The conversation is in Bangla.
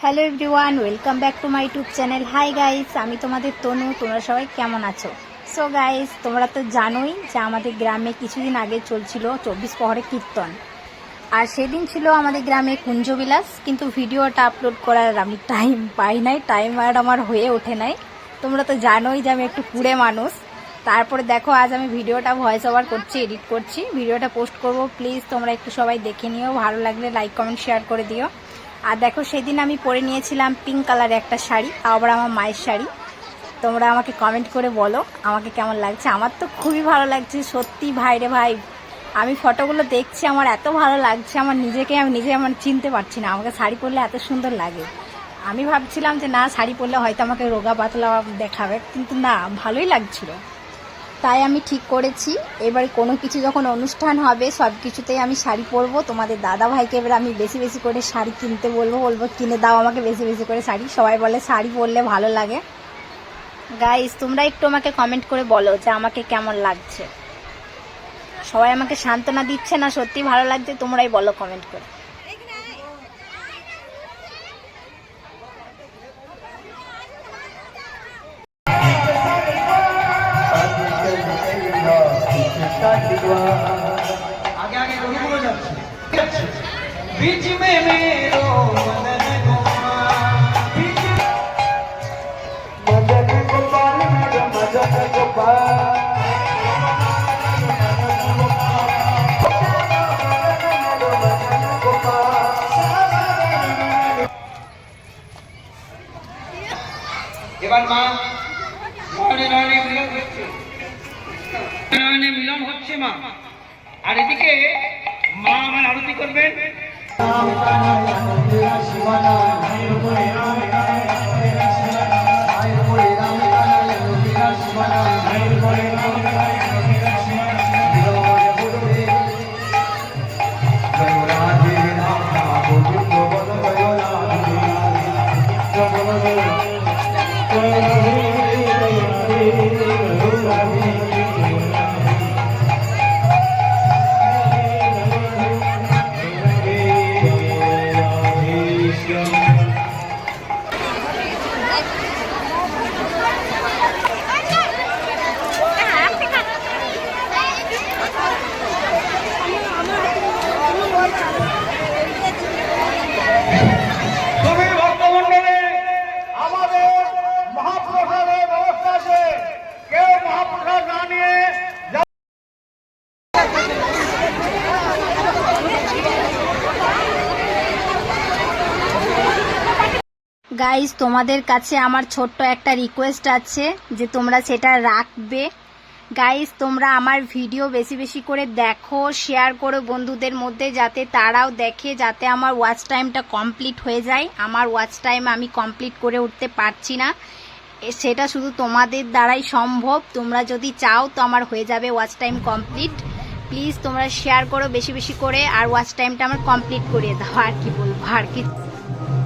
Hello everyone, welcome back to my YouTube channel. Hi guys, আমি তোমাদের তনু। তোমরা সবাই কেমন আছো? সো গাইস, তোমরা তো জানোই যে আমাদের গ্রামে কিছুদিন আগে চলছিল 24 প্রহরে কীর্তন। আর সেদিন ছিল আমাদের গ্রামে কুঞ্জবিলাস, কিন্তু ভিডিওটা আপলোড করার আমি টাইম পাই নাই, টাইম আর আমার হয়ে ওঠে নাই। তোমরা তো জানোই যে আমি একটু কুড়ে মানুষ। তারপরে দেখো, আজ আমি ভিডিওটা ভয়েস ওভার করছি, এডিট করছি, ভিডিওটা পোস্ট করব। প্লিজ তোমরা একটু সবাই দেখে নিও, ভালো লাগলে লাইক কমেন্ট শেয়ার করে দিও। আর দেখো, সেদিন আমি পরে নিয়েছিলাম পিঙ্ক কালারের একটা শাড়ি, আবার আমার মায়ের শাড়ি। তোমরা আমাকে কমেন্ট করে বলো আমাকে কেমন লাগছে। আমার তো খুবই ভালো লাগছে সত্যি ভাই রে ভাই। আমি ফটোগুলো দেখছি, আমার এত ভালো লাগছে, আমি নিজে আমার চিনতে পারছি না। আমাকে শাড়ি পরলে এত সুন্দর লাগে। আমি ভাবছিলাম যে না, শাড়ি পরলে হয়তো আমাকে রোগা পাতলা দেখাবে, কিন্তু না, ভালোই লাগছিল। তাই আমি ঠিক করেছি, এবার কোনো কিছু যখন অনুষ্ঠান হবে সব কিছুতেই আমি শাড়ি পরবো। তোমাদের দাদা ভাইকে এবার আমি বেশি বেশি করে শাড়ি কিনতে বলবো কিনে দাও আমাকে বেশি বেশি করে শাড়ি। সবাই বলে শাড়ি পরলে ভালো লাগে। গাইস, তোমরা একটু আমাকে কমেন্ট করে বলো যে আমাকে কেমন লাগছে। সবাই আমাকে সান্ত্বনা দিচ্ছে না সত্যি ভালো লাগছে? তোমরাই বলো কমেন্ট করে। आगे आगे गुरुकुल जाच्छे बीच में मेरो मदन गोपाल मेरो मदन गोपाल এবার মা নয়নে মিলন হচ্ছে মা। আর এদিকে মা আমার আরতি করবেন। গাইস, তোমাদের কাছে আমার ছোট্ট একটা রিকোয়েস্ট আছে যে তোমরা সেটা রাখবে। গাইস, তোমরা আমার ভিডিও বেশি বেশি করে দেখো, শেয়ার করো বন্ধুদের মধ্যে, যাতে তারাও দেখে, যাতে আমার ওয়াচ টাইমটা কমপ্লিট হয়ে যায়। আমার ওয়াচ টাইম আমি কমপ্লিট করে উঠতে পারছি না, সেটা শুধু তোমাদের দ্বারাই সম্ভব। তোমরা যদি চাও তো আমার হয়ে যাবে ওয়াচ টাইম কমপ্লিট। প্লিজ তোমরা শেয়ার করো বেশি বেশি করে, আর ওয়াচ টাইমটা আমার কমপ্লিট করিয়ে দাও। আর কি বলবো, আর কি।